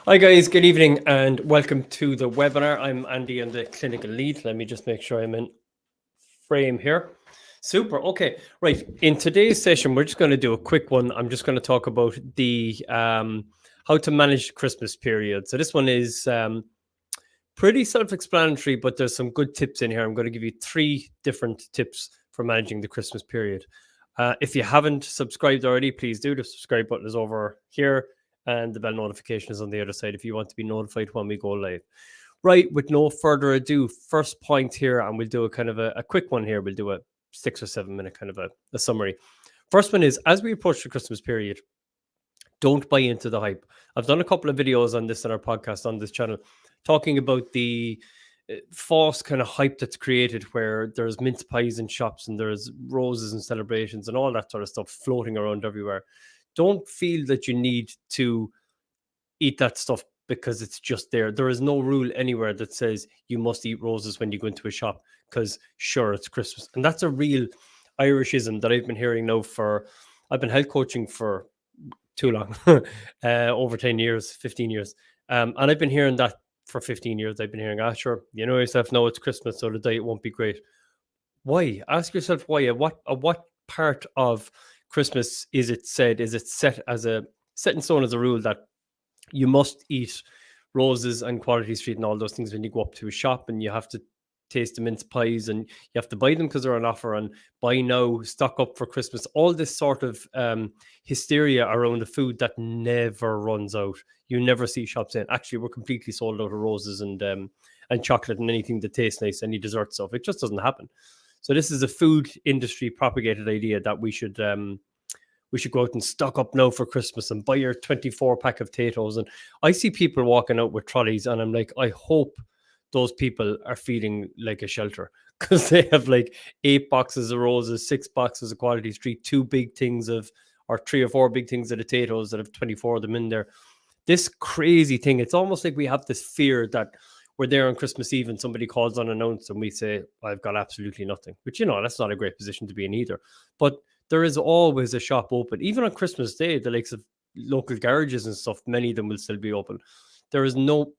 Hi guys, good evening and welcome to the webinar. I'm Andy, I'm the clinical lead. Let me just make sure I'm in frame here. Super. Okay, right. In today's session, we're just going to do a quick one. I'm just going to talk about the how to manage Christmas period. So this one is pretty self-explanatory, but there's some good tips in here. I'm going to give you 3 different tips for managing the Christmas period. If you haven't subscribed already, please do. The subscribe button is over here and the bell notification is on the other side if you want to be notified when we go live. Right, with no further ado, first point here, and we'll do a kind of a quick one here. We'll do a 6 or 7 minute kind of a summary. First one is, as we approach the Christmas period, don't buy into the hype. I've done a couple of videos on this on our podcast on this channel, talking about the false kind of hype that's created where there's mince pies in shops and there's roses and celebrations and all that sort of stuff floating around everywhere. Don't feel that you need to eat that stuff because it's just there. There is no rule anywhere that says you must eat roses when you go into a shop because sure, it's Christmas. And that's a real Irishism that I've been hearing now I've been health coaching for too long, over 10 years, 15 years. And I've been hearing that for 15 years. I've been hearing, sure, you know yourself, no, it's Christmas, so the diet won't be great. Why? Ask yourself why. What part of Christmas is it said? Is it set in stone as a rule that you must eat roses and Quality Street and all those things when you go up to a shop, and you have to taste the mince pies and you have to buy them because they're on offer, and buy now, stock up for Christmas, all this sort of hysteria around the food that never runs out. You never see shops saying, actually, we're completely sold out of roses and chocolate and anything that tastes nice, any dessert stuff. It just doesn't happen. So this is a food industry propagated idea that we should go out and stock up now for Christmas and buy your 24 pack of potatoes. And I see people walking out with trolleys, and I'm like, I hope those people are feeling like a shelter because they have like 8 boxes of roses, 6 boxes of Quality Street, 2 big things or 3 or 4 big things of potatoes that have 24 of them in there. This crazy thing. It's almost like we have this fear that we're there on Christmas Eve and somebody calls unannounced and we say, I've got absolutely nothing. But that's not a great position to be in either. But there is always a shop open. Even on Christmas Day, the likes of local garages and stuff, many of them will still be open. There is no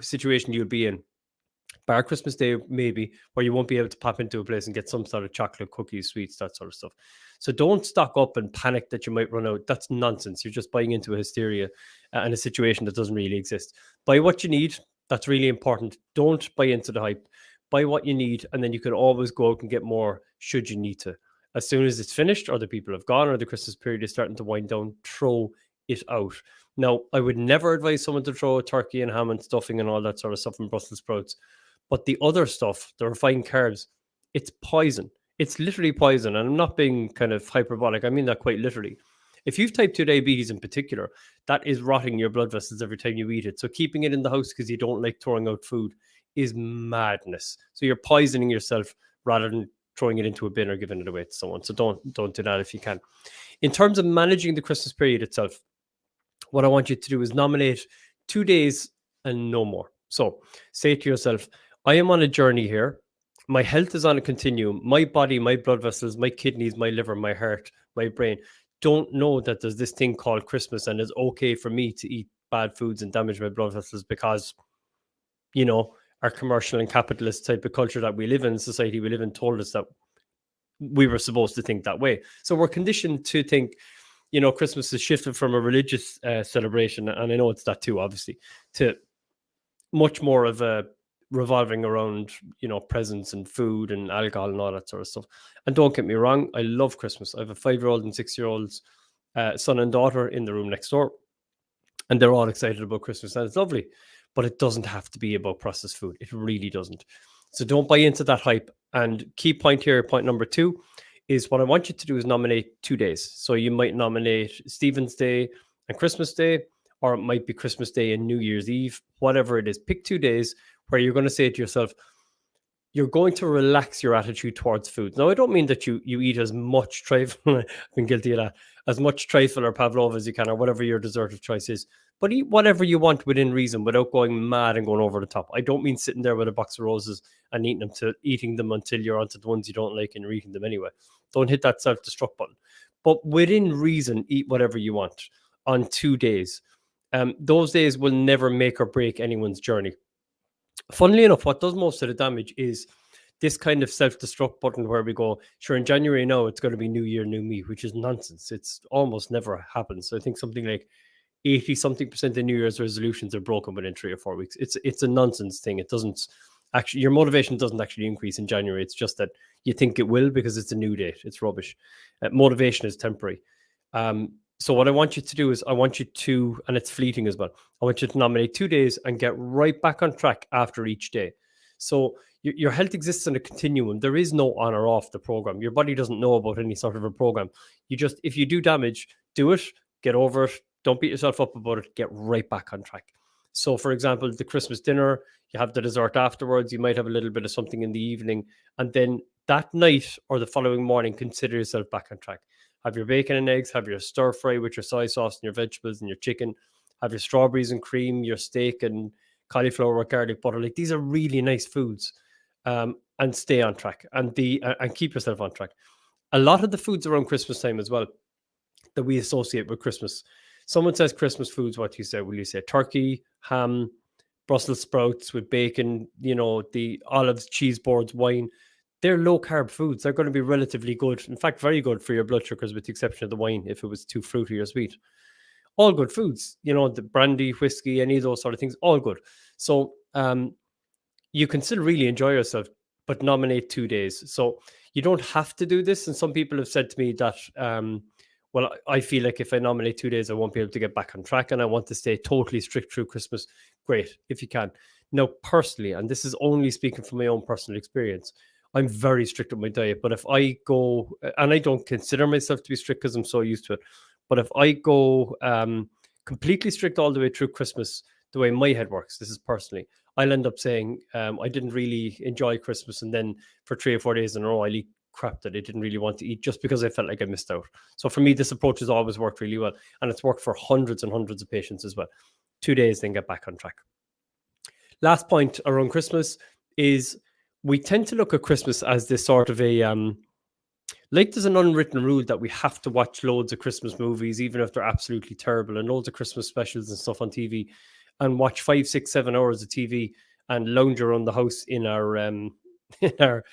situation you'll be in, bar Christmas Day maybe, where you won't be able to pop into a place and get some sort of chocolate, cookies, sweets, that sort of stuff. So don't stock up and panic that you might run out. That's nonsense. You're just buying into a hysteria and a situation that doesn't really exist. Buy what you need. That's really important. Don't buy into the hype. Buy what you need, and then you can always go out and get more should you need to. As soon as it's finished, or the people have gone, or the Christmas period is starting to wind down, throw it out. Now, I would never advise someone to throw turkey and ham and stuffing and all that sort of stuff in Brussels sprouts. But the other stuff, the refined carbs, it's poison. It's literally poison. And I'm not being kind of hyperbolic. I mean that quite literally. If you've type 2 diabetes in particular, that is rotting your blood vessels every time you eat it. So keeping it in the house because you don't like throwing out food is madness. So you're poisoning yourself rather than throwing it into a bin or giving it away to someone. So don't do that if you can. In terms of managing the Christmas period itself, what I want you to do is nominate 2 days and no more. So say to yourself, I am on a journey here. My health is on a continuum. My body, my blood vessels, my kidneys, my liver, my heart, my brain don't know that there's this thing called Christmas, and it's okay for me to eat bad foods and damage my blood vessels because, our commercial and capitalist type of culture that we live in, society we live in, told us that we were supposed to think that way. So we're conditioned to think, Christmas has shifted from a religious celebration, and I know it's that too, obviously, to much more of a revolving around, presents and food and alcohol and all that sort of stuff. And don't get me wrong, I love Christmas. I have a 5-year-old and 6-year-old's son and daughter in the room next door, and they're all excited about Christmas, and it's lovely. But it doesn't have to be about processed food. It really doesn't. So don't buy into that hype. And key point here, point number 2, is what I want you to do is nominate 2 days. So you might nominate Stephen's Day and Christmas Day, or it might be Christmas Day and New Year's Eve, whatever it is. Pick 2 days where you're going to say to yourself, you're going to relax your attitude towards food. Now, I don't mean that you eat as much trifle, I've been guilty of that, as much trifle or pavlova as you can, or whatever your dessert of choice is. But eat whatever you want within reason without going mad and going over the top. I don't mean sitting there with a box of roses and eating them until you're onto the ones you don't like and you're eating them anyway. Don't hit that self-destruct button. But within reason, eat whatever you want on 2 days. those days will never make or break anyone's journey. Funnily enough, what does most of the damage is this kind of self-destruct button where we go, sure, in January now it's going to be new year, new me, which is nonsense. It's almost never happens. I think something like 80 something percent of New Year's resolutions are broken within 3 or 4 weeks. It's a nonsense thing. It doesn't actually, your motivation doesn't actually increase in January. It's just that you think it will because it's a new date. It's rubbish. Motivation is temporary. So what I want you to do is I want you to, and it's fleeting as well, I want you to nominate 2 days and get right back on track after each day. So your health exists in a continuum. There is no on or off the program. Your body doesn't know about any sort of a program. You just, if you do damage, do it, get over it. Don't beat yourself up about it. Get right back on track. So, for example, the Christmas dinner, you have the dessert afterwards. You might have a little bit of something in the evening. And then that night or the following morning, consider yourself back on track. Have your bacon and eggs, have your stir fry with your soy sauce and your vegetables and your chicken, have your strawberries and cream, your steak and cauliflower with garlic butter. Like, these are really nice foods, and stay on track and keep yourself on track. A lot of the foods around Christmas time as well that we associate with Christmas. Someone says Christmas foods, what do you say? Will you say turkey, ham, Brussels sprouts with bacon, the olives, cheese boards, wine? They're low carb foods. They're going to be relatively good. In fact, very good for your blood sugars, with the exception of the wine if it was too fruity or sweet. All good foods, the brandy, whiskey, any of those sort of things, all good. So you can still really enjoy yourself, but nominate 2 days. So you don't have to do this. And some people have said to me that, well, I feel like if I nominate 2 days, I won't be able to get back on track and I want to stay totally strict through Christmas. Great, if you can. Now, personally, and this is only speaking from my own personal experience, I'm very strict with my diet. But if I go, and I don't consider myself to be strict because I'm so used to it, but if I go completely strict all the way through Christmas, the way my head works, this is personally, I'll end up saying I didn't really enjoy Christmas. And then for 3 or 4 days in a row, I'll eat crap that I didn't really want to eat just because I felt like I missed out. So for me, this approach has always worked really well. And it's worked for hundreds and hundreds of patients as well. 2 days, then get back on track. Last point around Christmas is we tend to look at Christmas as this sort of a, like there's an unwritten rule that we have to watch loads of Christmas movies, even if they're absolutely terrible, and loads of Christmas specials and stuff on TV, and watch 5, 6, 7 hours of TV and lounge around the house in our, in our,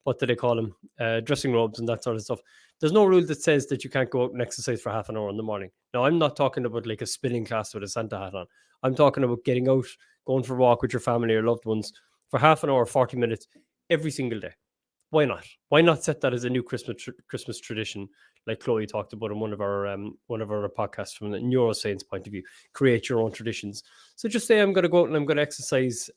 what do they call them, dressing robes and that sort of stuff. There's no rule that says that you can't go out and exercise for half an hour in the morning. Now, I'm not talking about like a spinning class with a Santa hat on. I'm talking about getting out, going for a walk with your family or loved ones for half an hour, 40 minutes every single day. Why not? Why not set that as a new Christmas tradition, like Chloe talked about in one of our podcasts from the neuroscience point of view? Create your own traditions. So just say I'm going to go out and I'm going to exercise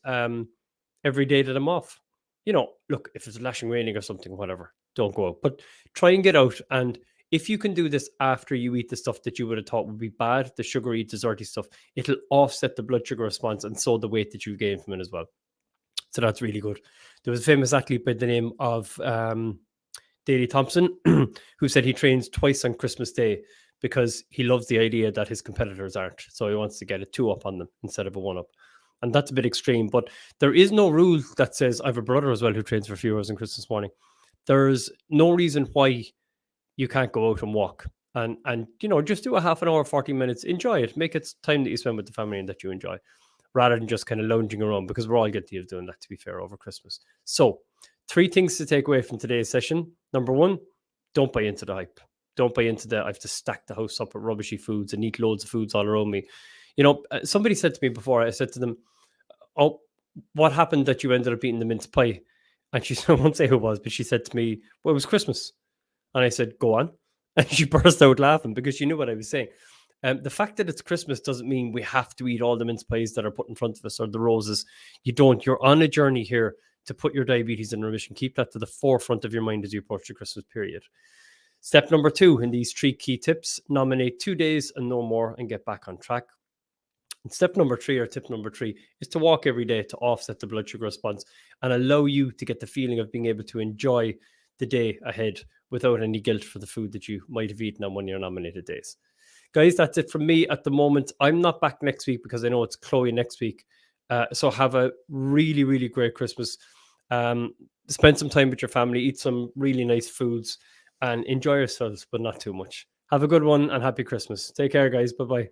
every day that I'm off. Look, if it's lashing raining or something, whatever, don't go out. But try and get out. And if you can do this after you eat the stuff that you would have thought would be bad, the sugary, desserty stuff, it'll offset the blood sugar response and so the weight that you gain from it as well. So that's really good. There was a famous athlete by the name of Daley Thompson who said he trains twice on Christmas Day because he loves the idea that his competitors aren't. So he wants to get a 2 up on them instead of a 1 up. And that's a bit extreme, but there is no rule that says, I have a brother as well who trains for a few hours on Christmas morning. There's no reason why you can't go out and walk and just do a half an hour, 40 minutes, enjoy it. Make it time that you spend with the family and that you enjoy, rather than just kind of lounging around, because we're all guilty of doing that, to be fair, over Christmas. So 3 things to take away from today's session. Number 1, don't buy into the hype. Don't buy into I have to stack the house up with rubbishy foods and eat loads of foods all around me. Somebody said to me before, I said to them, oh, what happened that you ended up eating the mince pie? And she said, I won't say who it was, but she said to me, well, it was Christmas. And I said, go on. And she burst out laughing because she knew what I was saying. The fact that it's Christmas doesn't mean we have to eat all the mince pies that are put in front of us or the roses. You don't. You're on a journey here to put your diabetes in remission. Keep that to the forefront of your mind as you approach the Christmas period. Step number 2 in these 3 key tips: nominate 2 days and no more and get back on track. And step number 3, or tip number 3, is to walk every day to offset the blood sugar response and allow you to get the feeling of being able to enjoy the day ahead without any guilt for the food that you might have eaten on one of your nominated days. Guys, that's it from me at the moment. I'm not back next week because I know it's Chloe next week. So have a really, really great Christmas. Spend some time with your family, eat some really nice foods, and enjoy yourselves, but not too much. Have a good one and happy Christmas. Take care, guys. Bye-bye.